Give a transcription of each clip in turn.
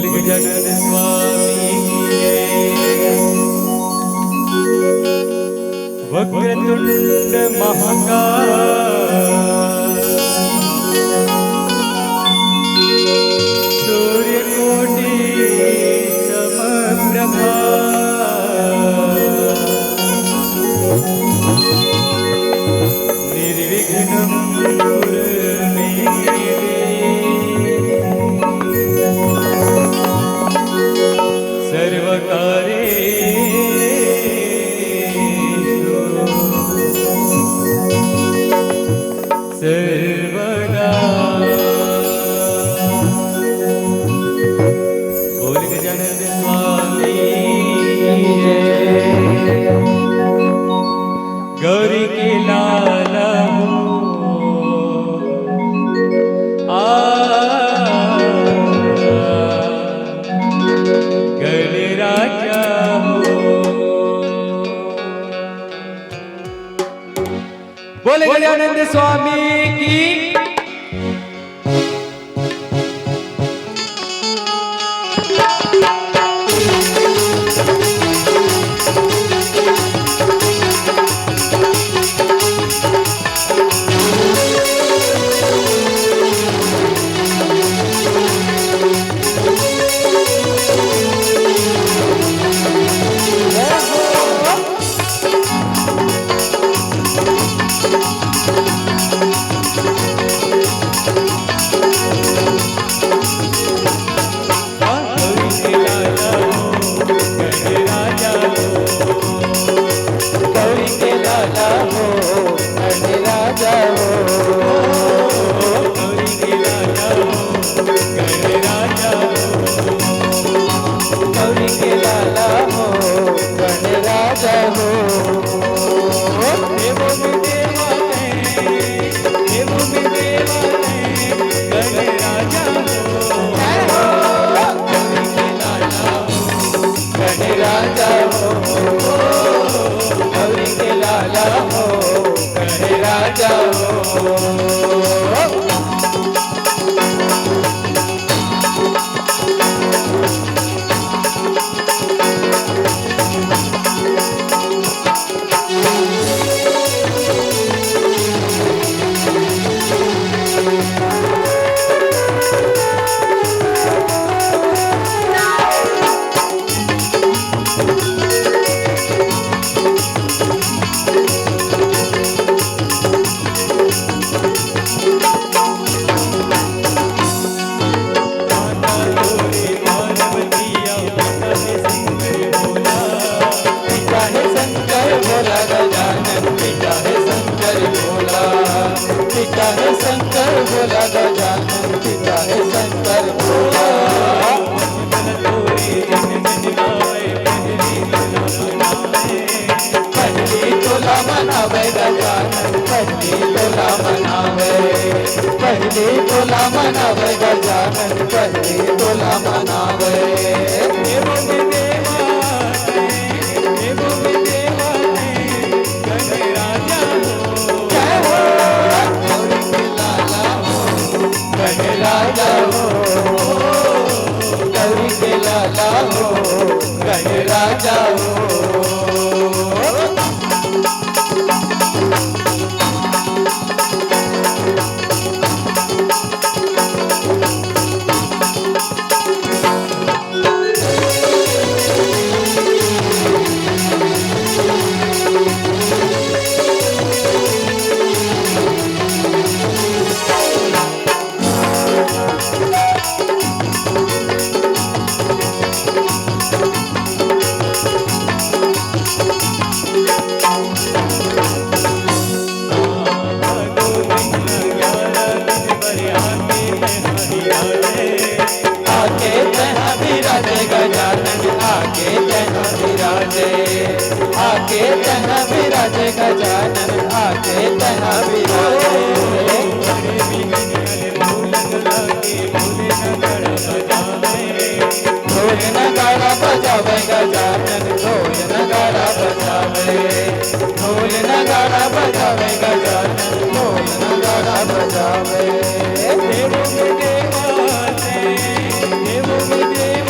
बोल गजानन स्वामी की जय। वक्रतुंड महाकाय सूर्यकोटि समप्रभा निर्विघ्नं कुरु मे सर्वकार्येषु सर्वदा। बोल गजानन स्वामी जय। गौरी के लाला हो गणराजा हो। बोले गजानन स्वामी की। पहली तोला मनावे गजानन, पहली तोला मनावे। राजा हो गौरी के लाला हो गणराजा हो। आके तन्हा विराजे गजानन, आके तन्हा विराजे। ढोल नगाड़ा बजावे गजानन, ढोल नगाड़ा बजावे। ढोल नगाड़ा बजावे गजानन, ढोल नगाड़ा बजावे। देवो देवा देवो देवा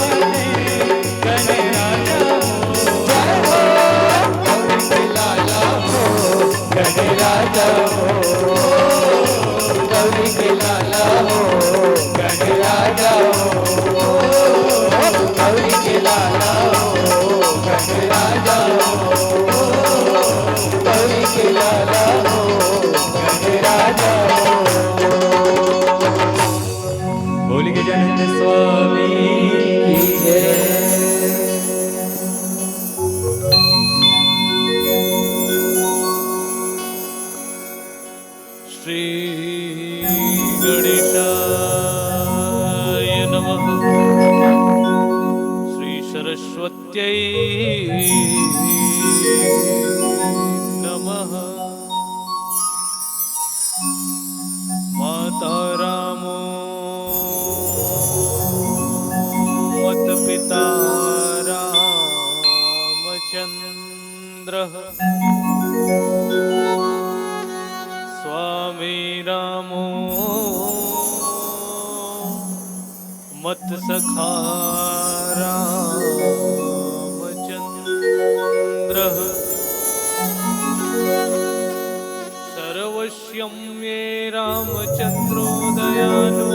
सच्चिदानंद स्वामी की जय। श्री गणेशाय नमः। श्री सरस्वत्यै नमः। माता रामो मत पिता रामचन्द्रः। स्वामी रामो मत सखा रामचन्द्रः। सर्वस्यं ये रामचन्द्रो दयालो।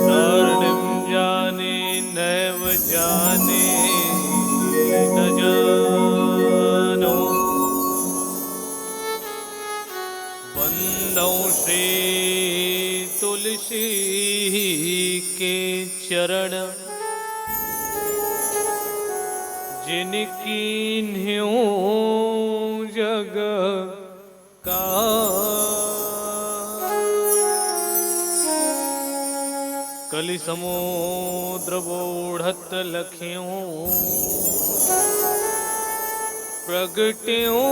नार्णं जाने नैव जाने न जानो। वन्दौ श्री तुलसी के चरण। जिनकी न्यों जग का। कलि समुद्र बोढ़त लखियों। प्रगट्यों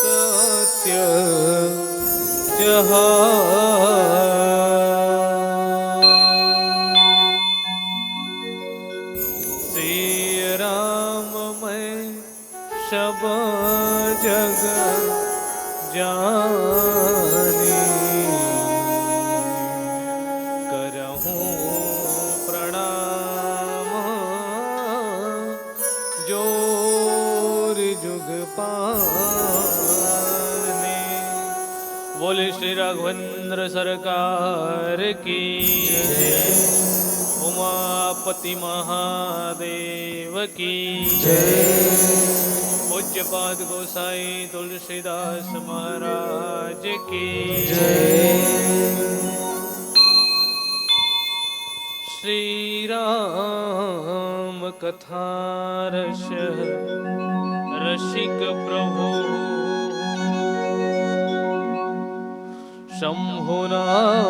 सत्य जहाँ। सब जग जानी। करहूं प्रणाम जोर जुग पाने। बोले श्री राघवेंद्र सरकार की जय। उमापति महादेव की जय। पूज्यपाद गोसाई तुलसीदास महाराज की जय। श्री राम कथा रस रसिक प्रभु। शंभुनाथ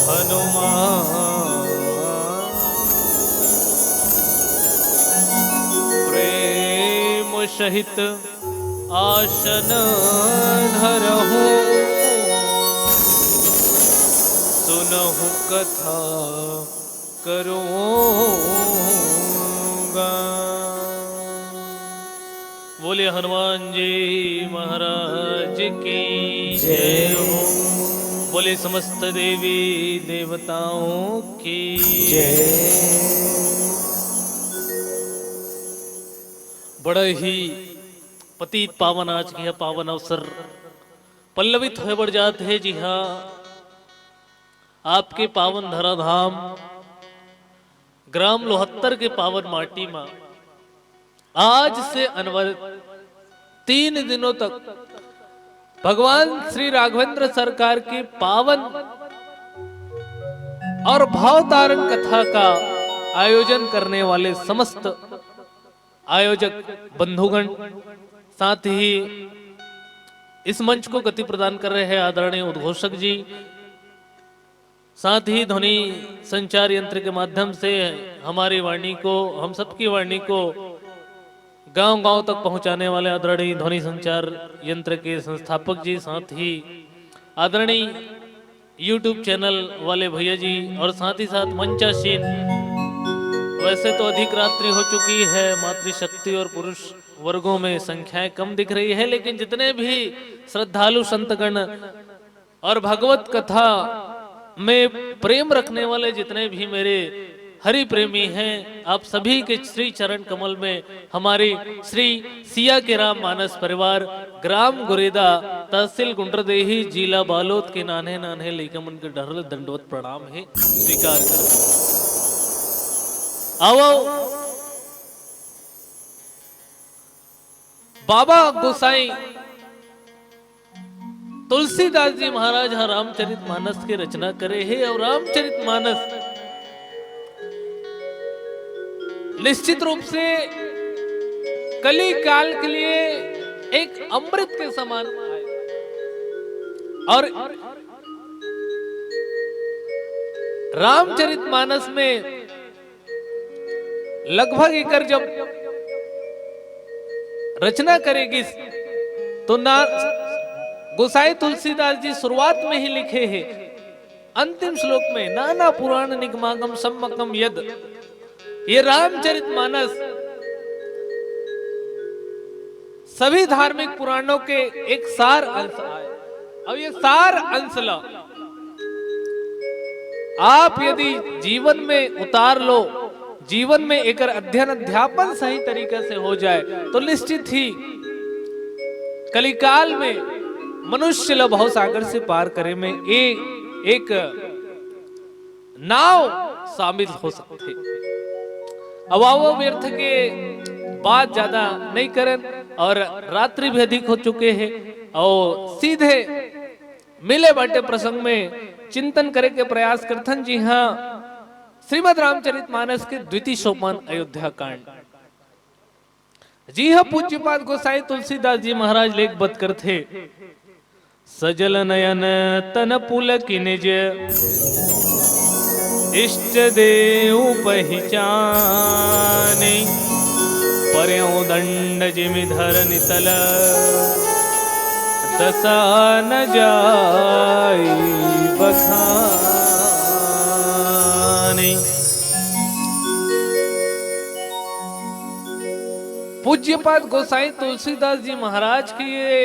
हनुमान सहित आसन धरहु। सुनहु कथा करूँगा। बोले हनुमान जी महाराज की जय हो। बोले समस्त देवी देवताओं की जय। बड़ा ही पतित पावन आज की पावन अवसर पल्लवित हो बढ़ जाते हैं। जी हाँ, आपके पावन धराधाम ग्राम लोहत्तर के पावन माटी में आज से अनवरत 3 दिनों तक भगवान श्री राघवेंद्र सरकार की पावन और भावतारण कथा का आयोजन करने वाले समस्त आयोजक बंधुगण, साथ ही इस मंच को गति प्रदान कर रहे हैं आदरणीय उद्घोषक जी, साथ ही ध्वनि संचार यंत्र के माध्यम से हमारी वाणी को, हम सबकी वाणी को गांव-गांव तक पहुंचाने वाले आदरणीय ध्वनि संचार यंत्र के संस्थापक जी, साथ ही आदरणीय YouTube चैनल वाले भैया जी, और साथ ही साथ मंचासीन। वैसे तो अधिक रात्रि हो चुकी है, मातृशक्ति और पुरुष वर्गों में संख्याएं कम दिख रही है, लेकिन जितने भी श्रद्धालु संतगण और भगवत कथा में प्रेम रखने वाले जितने भी मेरे हरि प्रेमी हैं, आप सभी के श्री चरण कमल में हमारी श्री सिया के राम मानस परिवार ग्राम गुरेदा तहसील गुंडरदेही जिला बालोद के नान्हे नान्हे लेकम उनके ढरल दंडवत प्रणाम है, स्वीकार करें। आओ बाबा गोसाई तुलसीदास जी महाराज हाँ रामचरितमानस की रचना करे है। और रामचरितमानस निश्चित रूप से कली काल के लिए एक अमृत के समान है। और रामचरितमानस में लगभग एक जब रचना करेगी तो ना गोसाई तुलसीदास जी शुरुआत में ही लिखे हैं अंतिम श्लोक में नाना पुराण निगमागम सम्मकम यद। ये रामचरितमानस सभी धार्मिक पुराणों के एक सार अंश आए। अब ये सार अंश लो आप यदि जीवन में उतार लो, जीवन में एक अध्ययन अध्यापन सही तरीके से हो जाए तो निश्चित ही कलिकाल में मनुष्य लो भव सागर से पार करे में एक नाव शामिल हो सकते। अब आओ व्यर्थ के बात ज्यादा नहीं करें और रात्रि भी अधिक हो चुके हैं और सीधे मिले बाटे प्रसंग में चिंतन करे के प्रयास करथन। जी हाँ, श्रीमद् रामचरितमानस के द्वितीय सोपान अयोध्या कांड। जी हाँ, पूज्यपाद गोसाई तुलसीदास जी महाराज लेखबद्ध करते। सजल नयन तन पुलकिन निज इष्ट देव पहचाने पर्यो दंड जिमि धरनि तल दशा न जाई बखाने। पूज्यपाद गोसाई तुलसीदास जी महाराज की ये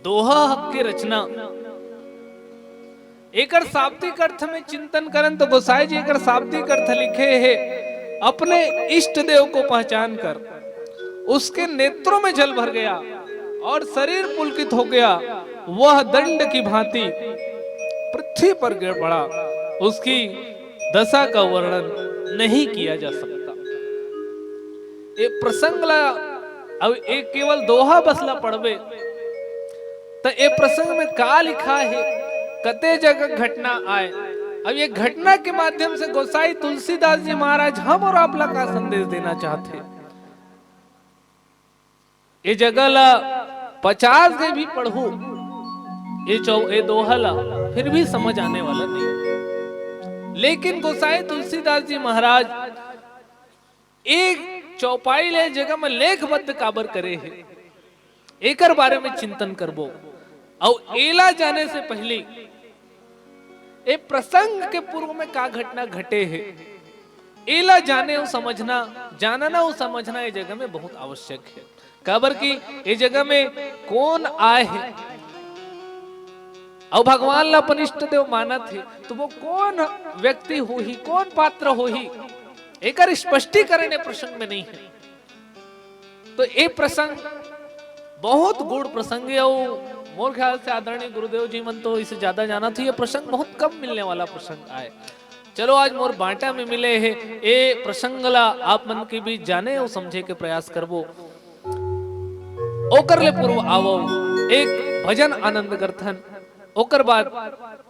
दोहा हक की रचना एकर शाब्दिक अर्थ में चिंतन करन तो गोसाई जी एकर शाब्दिक अर्थ लिखे है अपने इष्ट देव को पहचान कर उसके नेत्रों में जल भर गया और शरीर पुलकित हो गया। वह दंड की भांति पृथ्वी पर गिर पड़ा। उसकी दशा का वर्णन नहीं किया जा सकता। एक प्रसंग ला अब एक केवल दोहा बसला पढ़वे तो एक प्रसंग में का लिखा है कते जगह घटना आए। अब ये घटना के माध्यम से गोसाई तुलसीदास जी महाराज हम और आप का संदेश देना चाहते। ये जगह ला 50 के भी पढ़ू ये दोहा ला फिर भी समझ आने वाला नहीं। लेकिन गोसाई तुलसीदास जी महाराज एक चौपाई ले जगह में लेखबद्ध काबर करे है एकर बारे में चिंतन करबो। और एला जाने से पहले ए प्रसंग के पूर्व में का घटना घटे है एला जाने और समझना जानना और समझना ये जगह में बहुत आवश्यक है। काबर की ये जगह में कौन आए है और भगवान ला अपन इष्ट देव माना थे तो वो कौन व्यक्ति हो ही कौन पात्र हो ही एकर स्पष्टीकरण प्रसंग में नहीं है। तो ये प्रसंग बहुत गुड़ प्रसंग है और मोर ख्याल से आदरणीय गुरुदेव जी मन तो इसे ज्यादा जाना था। ये प्रसंग बहुत कम मिलने वाला प्रसंग आए। चलो आज मोर बांटा में मिले है ये प्रसंग ला आप मन के बीच जाने और समझे के प्रयास करबो। ओकर ले पूर्व आवो एक भजन आनंद करथन। ओकर बाद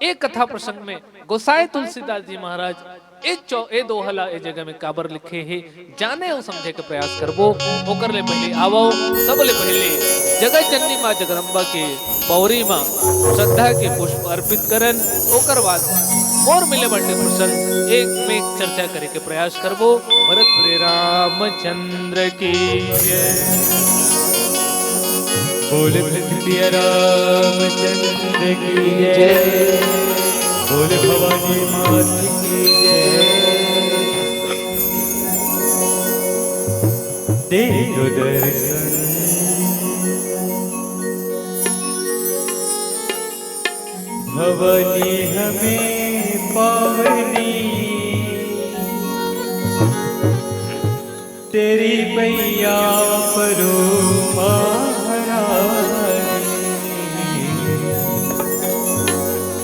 एक कथा प्रसंग में गोसाई तुलसीदास जी महाराज ए दोहला ए जगह में काबर लिखे है जाने और समझे के प्रयास करबो। ओकर ले पहले आवो सबले पहले जगत जननी मां जगदम्बा के पौरी मां श्रद्धा के पुष्प अर्पित करन। ओकर बाद और मिले बटे प्रसंग एक में चर्चा करे के प्रयास करबो। भरत श्री रामचंद्र की जय बोले श्री रामचंद्र की जय बोले भवानी माता की जय। दे दो दर्शन भवानी हमें पावनी तेरी पैया परो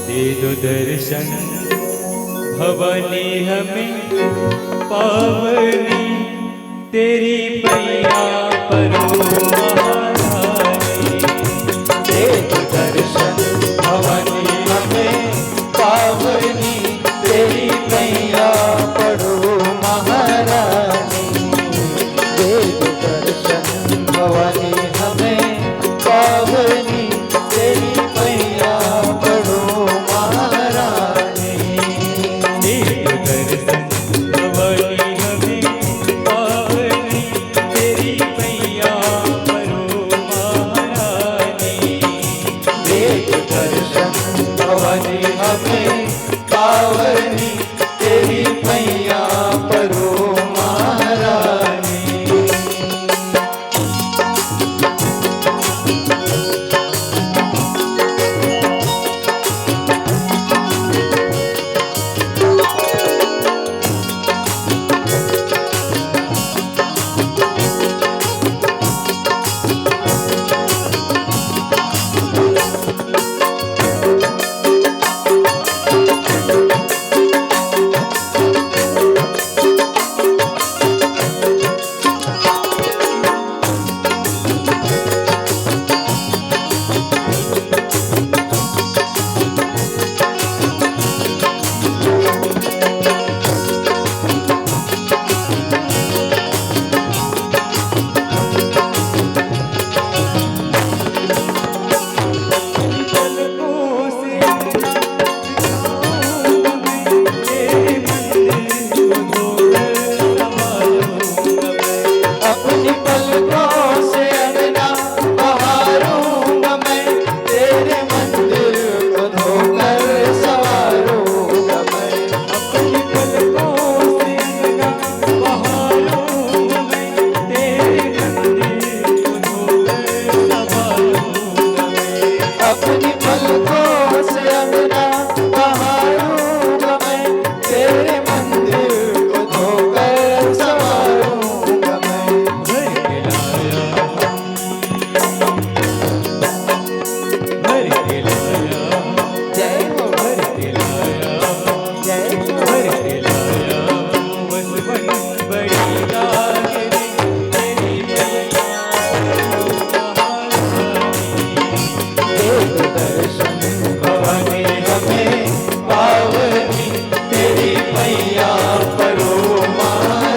दे दो दर्शन भवानी हमें पावनी तेरी पैया परो महारानी। देव दर्शन भवानी हमें पावनी, तेरी मैया पड़ो महारानी। देव दर्शन भवानी हमें पावनी, तेरी मैया पड़ो महारानी। देव दर्शन भवानी हमें पावनी, तेरी पैया परो महारानी। देव दर्शन भवानी हमें पावनी, तेरी मैया पड़ो महारानी। अपनी पलकों से अंगना बहारूंगा मैं, तेरे मंदिर को धोकर संवारूंगा मैं। अपनी पलकों से अंगना बहारूंगा मैं, तेरे मंदिर को धोकर संवारूंगा मैं। अपनी पलकों से अंगना बहारूंगा मैं, तेरे मंदिर को धोकर संवारूंगा मैं। भर के लाया, भर के लाया, जय हो, भर के लाया, जय हो। भर के लाया, बस बड़ी बड़ी जागरे तेरी मैया महारानी। देव दर्शन भवानी हमें पावनी, तेरी मैया पड़ो महारानी।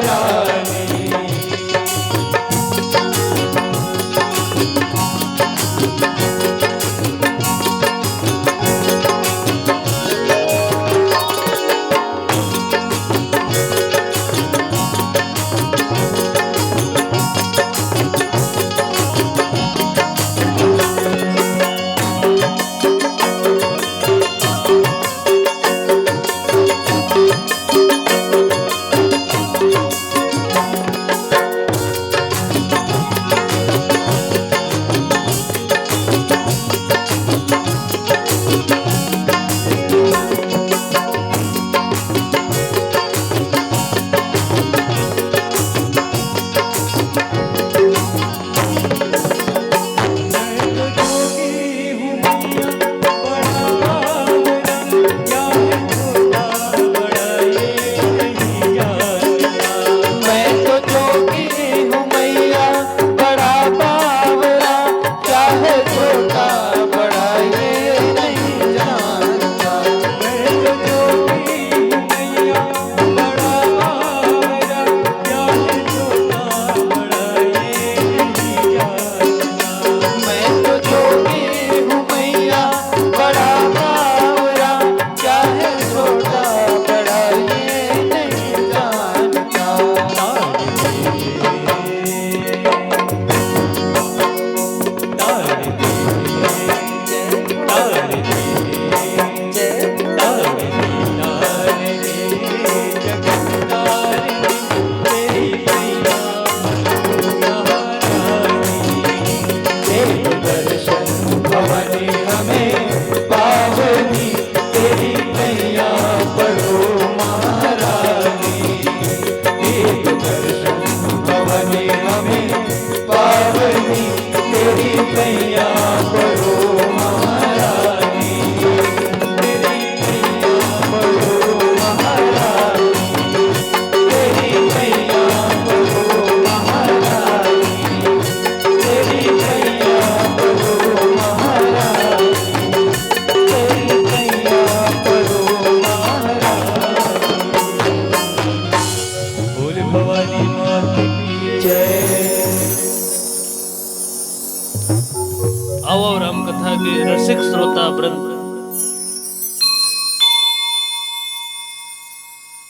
आओ राम कथा के रसिक श्रोता वृंद,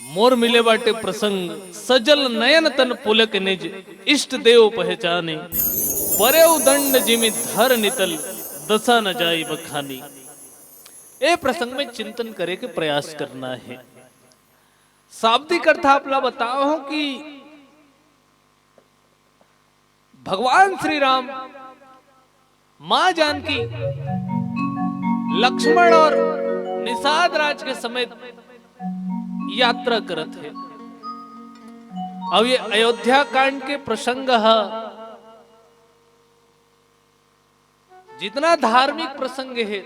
मोर मिले बाटे प्रसंग सजल नयन तन पुलक निज इष्ट देव पहचाने परे दंड जिमि धर नितल दशा न जाई बखानी। ए प्रसंग में चिंतन करे के प्रयास करना है। शाब्दिक अर्थ आपला बताओ हूं कि भगवान श्री राम, मां जानकी, लक्ष्मण और निषाद राज के समेत यात्रा करत है। अब ये अयोध्या कांड के प्रसंग जितना धार्मिक प्रसंग है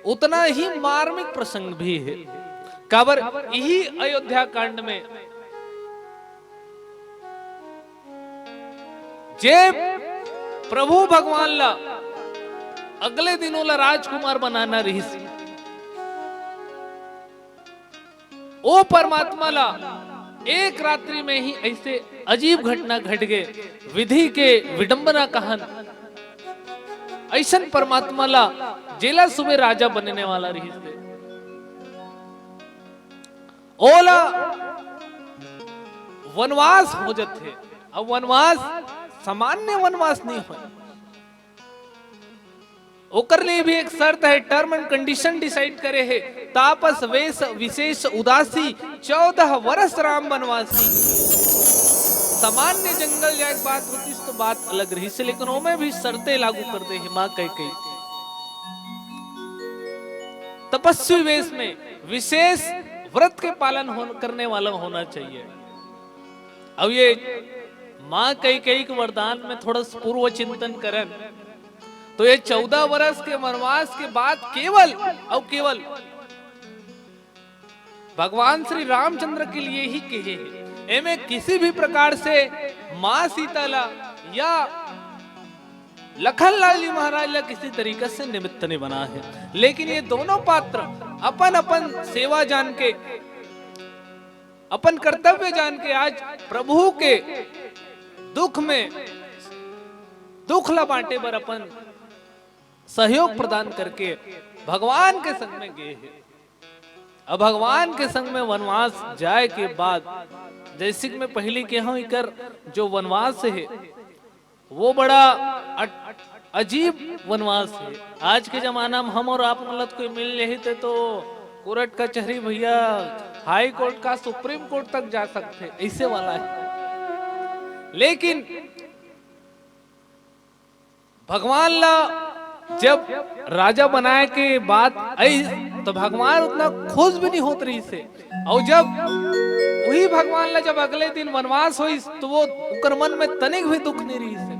उतना ही मार्मिक प्रसंग भी है। काबर यही अयोध्या कांड में जे प्रभु भगवान ला अगले दिनों ला राजकुमार बनाना रही सी, ओ परमात्मा ला एक रात्रि में ही ऐसे अजीब घटना घट गए, विधि के विडंबना कहन ऐसन परमात्मा ला जेला सुबह राजा बनने वाला रही थे। ओला वनवास हो जाते। अब वनवास सामान्य वनवास नहीं हो, ओकर लिए भी एक शर्त है, टर्म एंड कंडीशन डिसाइड करे है। तापस वेश विशेष उदासी 14 वर्ष राम वनवासी। सामान्य जंगल जाए बात होती तो बात अलग रही से, लेकिन ओमे भी शर्तें लागू कर दे है मां कई तपस्वी वेश में विशेष व्रत के पालन करने वाला होना चाहिए। अब ये मां कई के वरदान में थोड़ा पूर्व चिंतन करें तो ये 14 वर्ष के वनवास के बाद केवल और केवल भगवान श्री रामचंद्र के लिए ही कहे है। एमे किसी भी प्रकार से मां सीता ला या लखनलाल जी महाराज ला किसी तरीके से निमित्त नहीं बना है। लेकिन ये दोनों पात्र अपन अपन सेवा जान के, अपन कर्तव्य जान के आज प्रभु के दुख में दुख ला बांटे बर अपन सहयोग प्रदान करके भगवान के संग में गए हैं। अब भगवान के संग में वनवास जाए के बाद, जैसे कि मैं पहले कहा इकर जो वनवास है वो बड़ा अजीब वनवास है। आज के जमाना में हम और आप मतलब कोई मिल रहे थे तो कोर्ट कचहरी भैया हाई कोर्ट का सुप्रीम कोर्ट तक जा सकते, ऐसे वाला है। लेकिन भगवान ला जब राजा बनाए के बाद तो भगवान उतना खुश भी नहीं होत रही से, और जब वही भगवान ला जब अगले दिन वनवास हुई तो वो उकर मन में तनिक भी दुख नहीं रही से।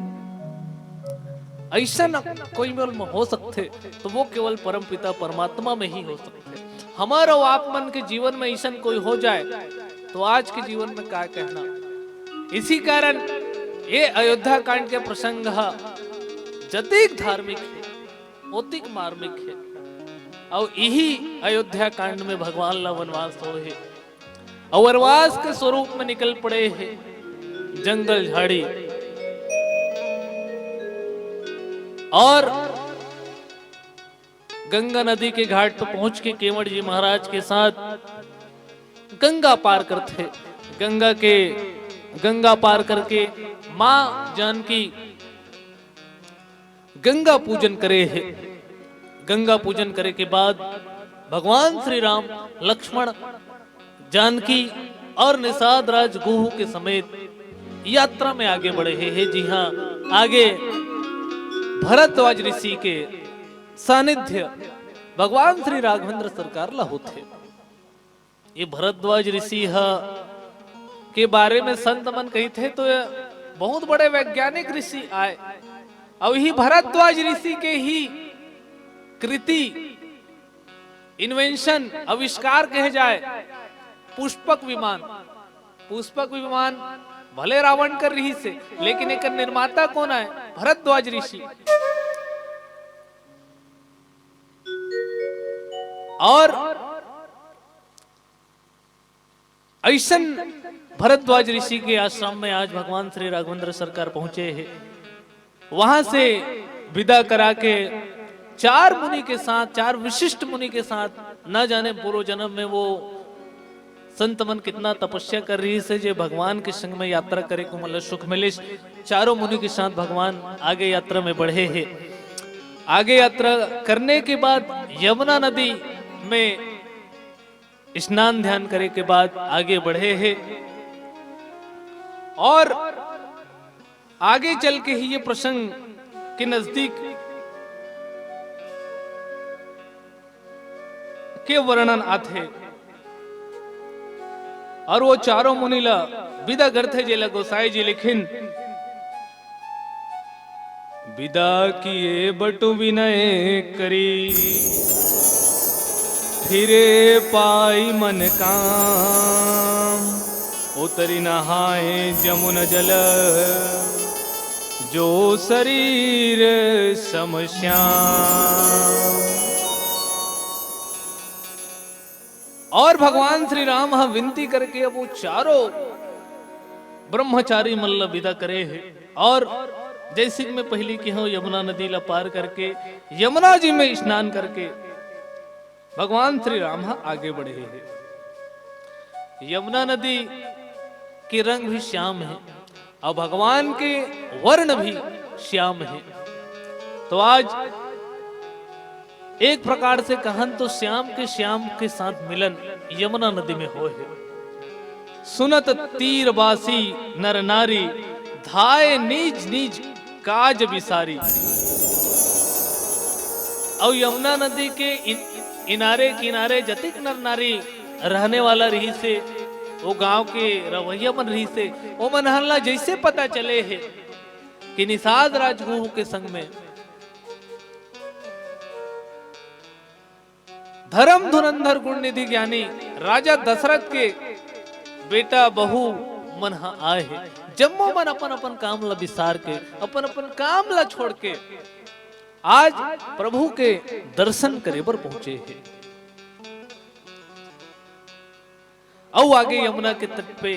ऐसा न कोई में हो सकते तो वो केवल परम पिता परमात्मा में ही हो सकते। हमारा आप मन के जीवन में ऐसा कोई हो जाए तो आज के जीवन में क्या कहना। इसी कारण ये अयोध्या कांड के प्रसंग जतिक धार्मिक है, ओतिक मार्मिक है। और यही अयोध्या कांड में भगवान ला वनवास हो है और वनवास के स्वरूप में निकल पड़े हैं जंगल झाड़ी और गंगा नदी के घाट पर पहुंच के केवट जी महाराज के साथ गंगा पार करते। गंगा पार करके मां जानकी गंगा पूजन करे है। गंगा पूजन करे के बाद भगवान श्री राम, लक्ष्मण, जानकी और निषाद राज गुहू के समेत यात्रा में आगे बढ़े हैं। जी हाँ, आगे भरद्वाज ऋषि के सानिध्य भगवान श्री राघवेंद्र सरकार ला होते। ये भरद्वाज ऋषि के बारे में संत मन कही थे तो बहुत बड़े वैज्ञानिक ऋषि आए। अब ही भरद्वाज ऋषि के ही कृति, इन्वेंशन, आविष्कार कहे जाए पुष्पक विमान। पुष्पक विमान भले रावण कर रही से, लेकिन एक निर्माता कौन है? भरद्वाज ऋषि। और ऐसन भरद्वाज ऋषि के आश्रम में आज भगवान श्री राघवेंद्र सरकार पहुंचे हैं। वहां से विदा करा के चार मुनि के साथ, चार विशिष्ट मुनि के साथ, न जाने पूर्व जन्म में वो संत मन कितना तपस्या कर रही से जे भगवान के संग में यात्रा करे को मतलब सुख मिले। चारों मुनि के साथ भगवान आगे यात्रा में बढ़े हैं। आगे यात्रा करने के बाद यमुना नदी में स्नान ध्यान करे के बाद आगे बढ़े हैं और आगे चल के ही ये प्रसंग के नजदीक के वर्णन आते और वो चारों मुनिला विदा करते जेला गोसाई जी लिखिन, विदा किए बटु विनय करी, फिरे पाई मन काम, उतरी नहाए जमुन जल, जो शरीर समश्याम। और भगवान श्री राम विनती करके अब वो चारों ब्रह्मचारी मल्ल विदा करे है और जैसे मैं पहले की हूं यमुना नदी ला पार करके यमुना जी में स्नान करके भगवान श्री राम आगे बढ़े हैं। यमुना नदी के रंग भी श्याम है और भगवान के वर्ण भी श्याम है। तो आज एक प्रकार से कहन तो श्याम के साथ मिलन यमुना नदी में हो है। सुनत तीरबासी नर नारी, धाय नीज नीज काज बिसारी। और यमुना नदी के किनारे किनारे जतिक नर नारी रहने वाला रही से, वो गांव के रवैया मन रही से, वो मनहल्ला जैसे पता चले है कि निषाद राजगुरु के संग में धर्म धुरंधर गुण निधि ज्ञानी राजा दशरथ के बेटा बहू मन आए है। जम्मो मन अपन अपन काम ला विसार के, अपन अपन काम ला छोड़ के आज प्रभु के दर्शन करे बर पहुंचे हैं। और आगे यमुना के तट पे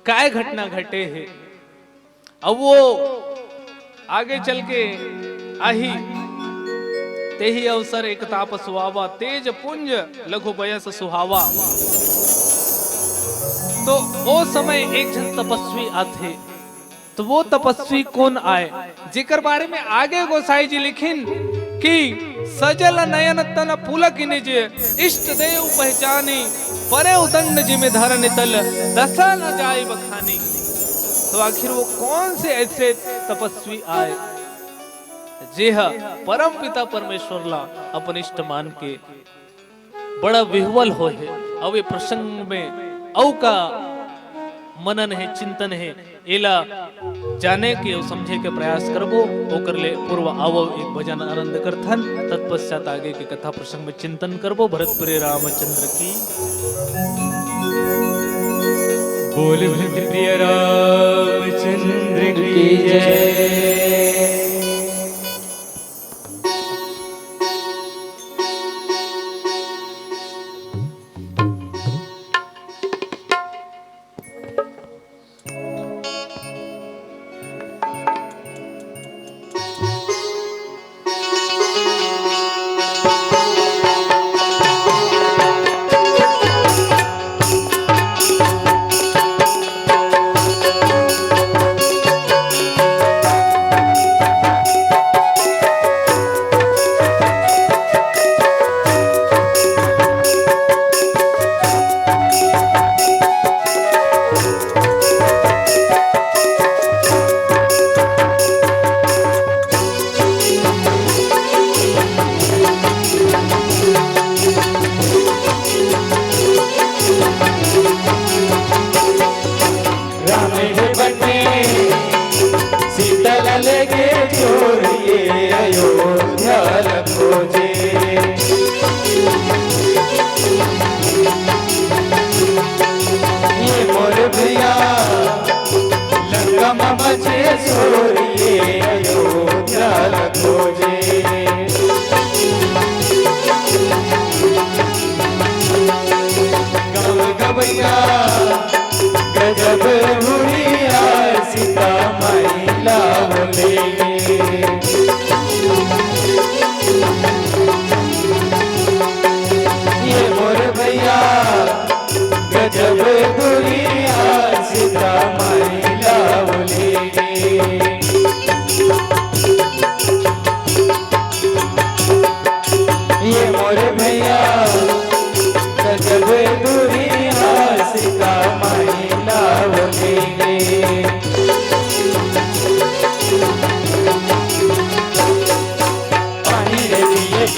काय घटना घटे है। अब वो आगे चल के आही ते ही अवसर एक ताप सुहावा, तेज पुंज लघु बयस सुहावा। तो वो समय एक जन तपस्वी आते, तो वो तपस्वी कौन आए जिकर बारे में आगे गोसाई जी लिखिन कि सजल नयन तन पुलक निज, इष्ट देव पहचानी, परे उदंड जिमे धरन तल, दसा न जाए बखानी। तो आखिर वो कौन से ऐसे तपस्वी आए जे परम पिता परमेश्वर ला अपन इष्ट मान के बड़ा विह्वल हो है। अब ये प्रसंग में औ का मनन है, चिंतन है, एला जाने के और समझे के प्रयास करबो। ओकर ले पूर्व आवो एक भजन आनंद करथन, तत्पश्चात आगे के कथा प्रसंग में चिंतन करबो। भरतपुर रामचंद्र की बोल प्रिय रामचंद्र की जय। गजब हुई सीता माई लाव ले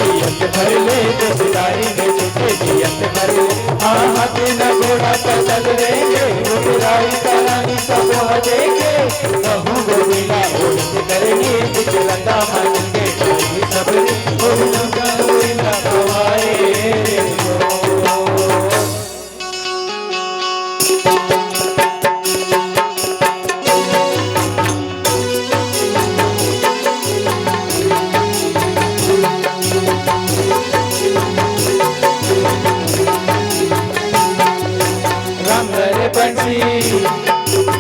जियत भर ले रिश्तेदारी में जिसे जियत भर ले। हाँ हाथी न घोड़ा पैदल रहेंगे बुराई करानी सब हो देंगे। कहूँ गोविंदा उड़त करेंगे बिचलता मानेंगे कोई सबरी गोविंदा गोविंदा गवाए रे हो।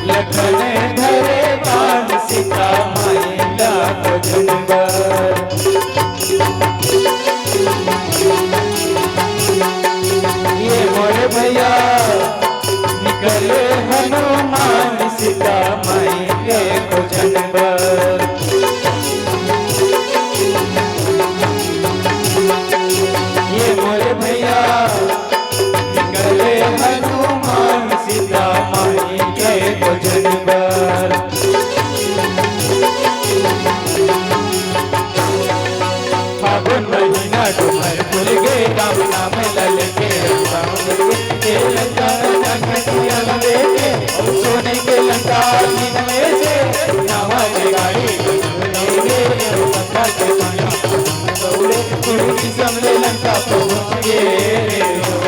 लखन धरे बाण सीता मायला जनबर। ये मोरे भैया निकले हनुमान सीता मायके को जनबर। ये मोरे भैया निकले हनुमान सीता मायके को जनबर। फागुन महीना डूमर खुल गए राम नाम लल के लंका लेके सोने के लंका में से नावा गाड़ी लंका के दौड़े समले लंका पहुंच गए हो।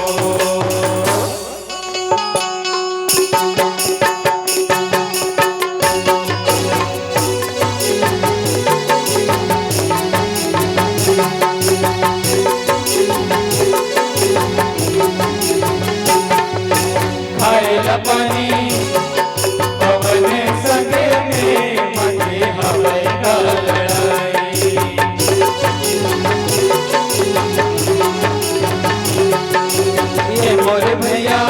पानी पवन संगे में मचे हवाई का लड़ाई। ये मोरे भैया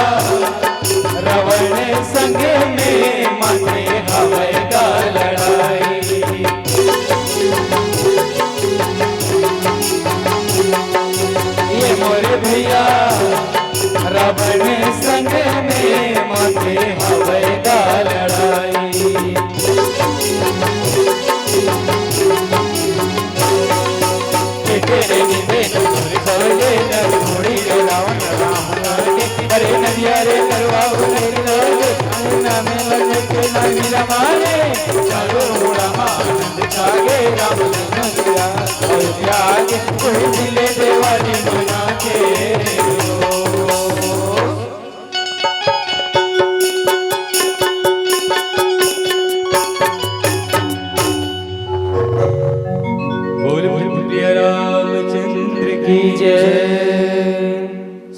रावण संगे में मचे हवाई का लड़ाई। ये मोरे भैया रावण संग में माथे हवाई का लड़ाई। तेरे निंदे नूर सवले नरूड़ी रे रावण राम के अरे नदिया रे करवाओ रे नाम लग के नामी रमाने चारो रामा आनंद छागे राम नदिया त्याग कोई दिले देवाली मना के।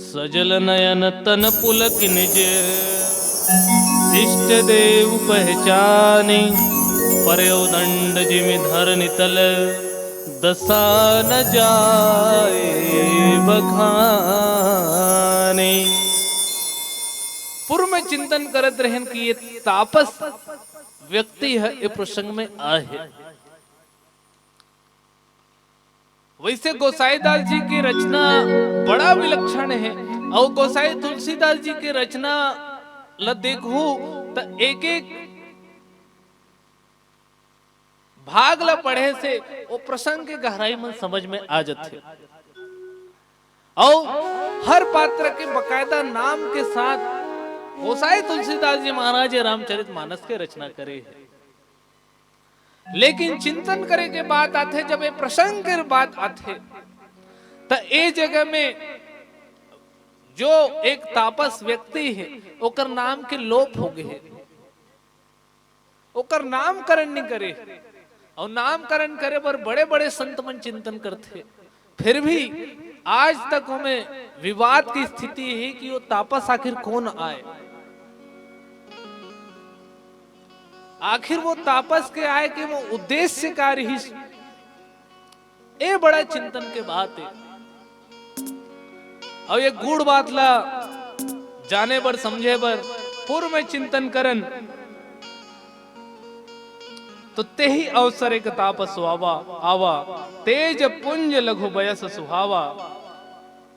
सजल नयन तन पुलक निज इष्ट देव पहचानी। पर्यो दंड जिमि धर नितल दशा न जाए बखानी। पूर्व में चिंतन करत रहन कि ये तापस व्यक्ति है ये प्रसंग में आहे। वैसे गोसाईदास जी की रचना बड़ा विलक्षण है और गोसाई तुलसीदास जी की रचना ल देखो तो एक एक भाग ल पढ़े से वो प्रसंग के गहराई में समझ में आ जाते और हर पात्र के बकायदा नाम के साथ गोसाई तुलसीदास जी महाराज रामचरितमानस के रचना करे है। लेकिन चिंतन करे के बात आते जब ये प्रसंग के बात आते तो ए जगह में जो एक तापस व्यक्ति है ओकर नाम के लोप हो गए, ओकर नामकरण नहीं करे और नामकरण करे पर बड़े बड़े संत मन चिंतन करते, फिर भी आज तक हमें विवाद की स्थिति है कि वो तापस आखिर कौन आए। आखिर वो तापस के आए कि वो उद्देश्य कार्य ही, ये बड़ा चिंतन के बात है। और ये गूढ़ बात ला जाने पर समझे पर पूर्व में चिंतन करन तो ते ही अवसर एक तापस आवा आवा तेज पुंज लघु बयस सुहावा।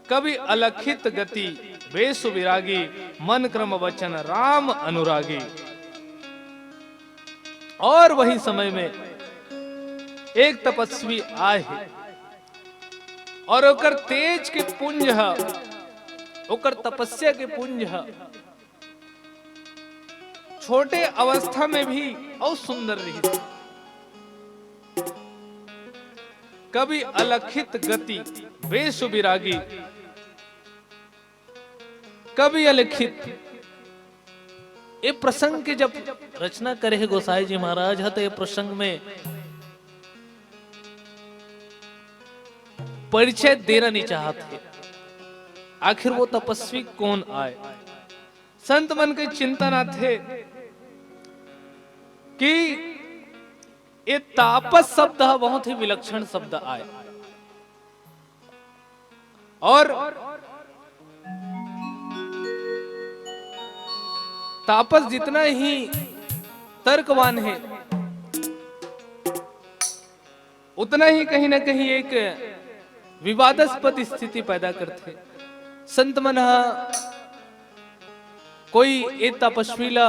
कवि अलखित गति बेसु विरागी मन क्रम वचन राम अनुरागी। और वही समय में एक तपस्वी आए और ओकर तेज के पुंज है, ओकर तपस्या के पुंज है, छोटे अवस्था में भी और सुंदर रही। कभी अलखित गति बेसु विरागी, कभी अलखित। ये प्रसंग के जब रचना करे है गोसाई जी महाराज है, तो ये प्रसंग में परिचय देना नहीं चाहते। आखिर वो तपस्वी कौन आए? संत मन के चिंतन आते कि ये तापस शब्द बहुत ही विलक्षण शब्द आए, और तापस जितना ही तर्कवान है, उतना ही कहीं ना कहीं एक विवादास्पद स्थिति पैदा करते। संत मन कोई एक तपस्वीला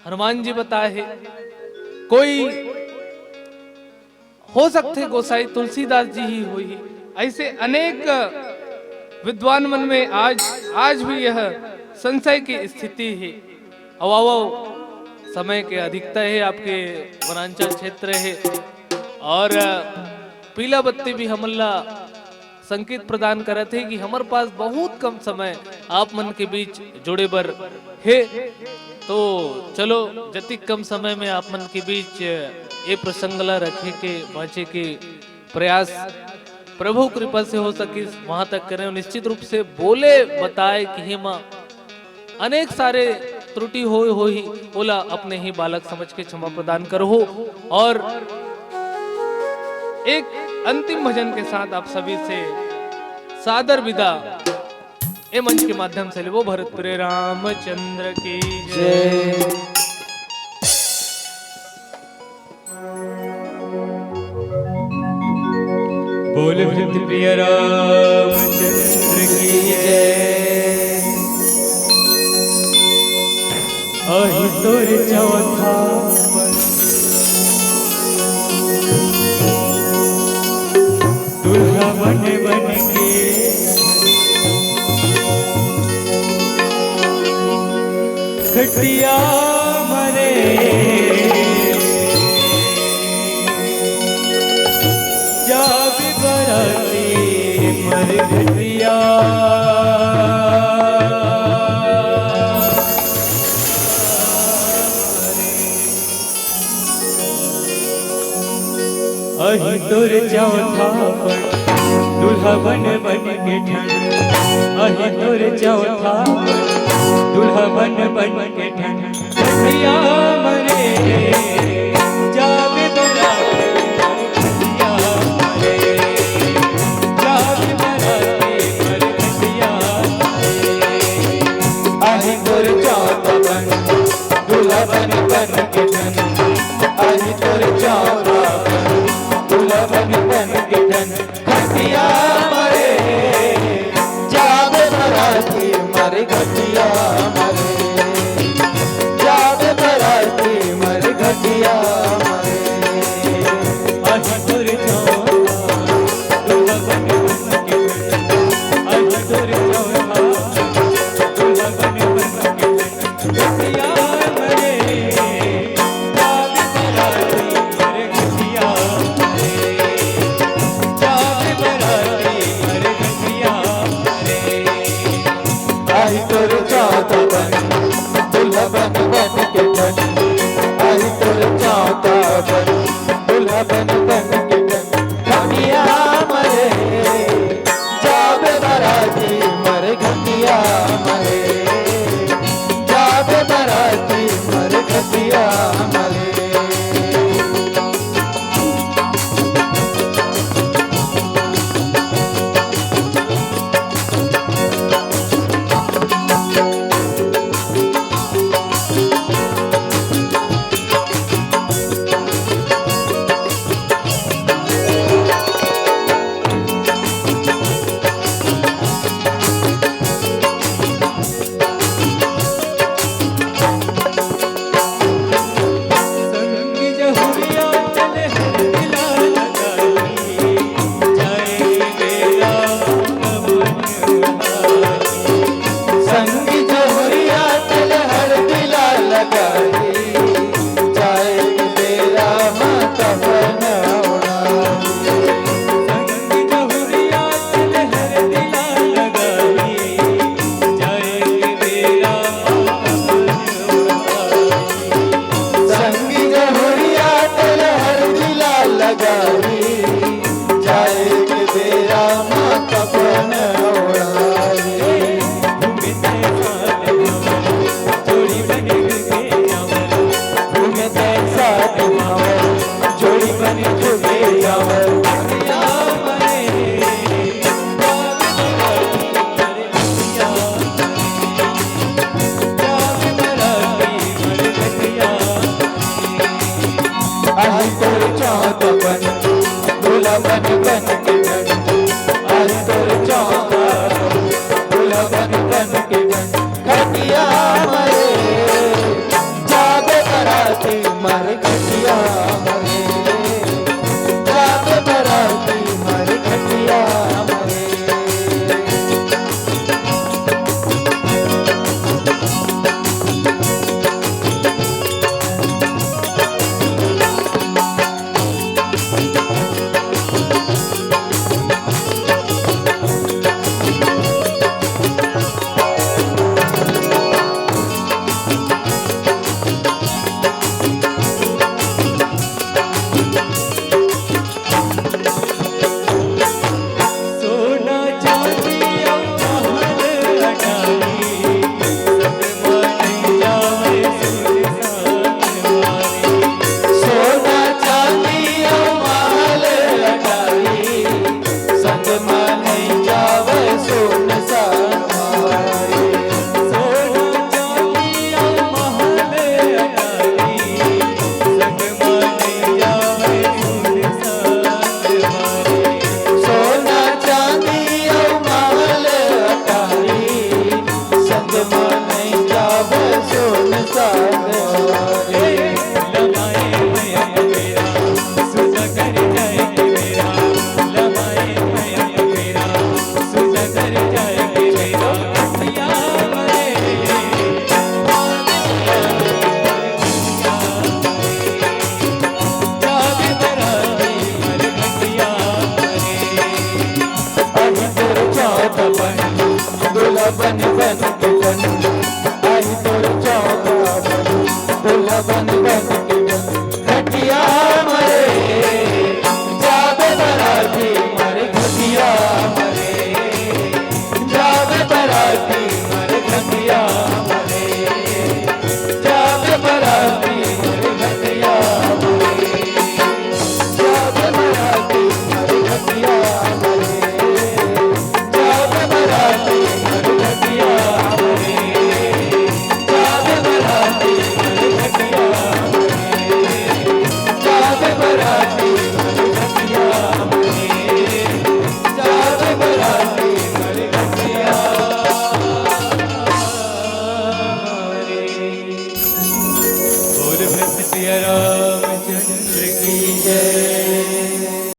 हनुमान जी बताए है, कोई हो सकते गोसाई तुलसीदास जी ही हुई। ऐसे अनेक विद्वान मन में आज भी यह संशय की स्थिति है। अवावो समय के अधिकता है, आपके वनांचल क्षेत्र है, और पीला बत्ती भी हमला संकेत प्रदान करे थे कि हमारे पास बहुत कम समय आप मन के बीच जोड़े बर है। तो चलो जति कम समय में आप मन के बीच ये प्रसंगला रखे के बाँचे के प्रयास प्रभु कृपा से हो सके वहां तक करें। निश्चित रूप से बोले बताए कि हे माँ अनेक सारे त्रुटि हो ही बोला, अपने ही बालक समझ के क्षमा प्रदान करो। और एक अंतिम भजन के साथ आप सभी से सादर विदा ए मंच के माध्यम से वो भरत प्रिय रामचंद्र की जय। बोल भरत प्रिय रामचंद्र की जय। अहि तोर चौथा दुल्हा बन बन के खटिया मरे, जा भी बराती मर खटिया। अहि तोर चौथा पर दुल्हा बन बन के ठन, अहि तोर चौथा दुल्हा बन बन के ठन खटिया मरे, जावे बराती खटिया मरे, जावे बराती मर खटिया मरे। अहि तोर चौथा बन दुल्हा बन बन के ठन, अहि तोर चौथा बन दुल्हा बन बन के ठन खटिया मरे, जावे बराती मर खटिया मरे, जावे बराती मर खटिया मरे। अहि तोर चौथा दुल्हा बन बन के ठन, अहि तोर चौथा दुल्हा बन बन के ठन खटिया मरे, जावे बराती मर खटिया मरे, जावे बराती मर खटिया मरे। अहि तोर चौथा बन दुल्हा बन बन के ठन, अहि तोर चौथा बन दुल्हा बन बन के ठन खटिया मरे, जावे बराती मर खटिया मरे, जावे बराती मर खटिया मरे। ओढ़ी जाए के बेरा माँ कपन ओढ़ाई घूमे तैसा जोड़ी बन के जावर घूमे तैसा जोड़ी बन चुके जावर आज तोर चौक बन दूल्हा बन बन के बन आज तोर चौक दूल्हा बन के बन खटिया मरे जाग बराती मर खटिया मरे जाग बराती मर खटिया मरे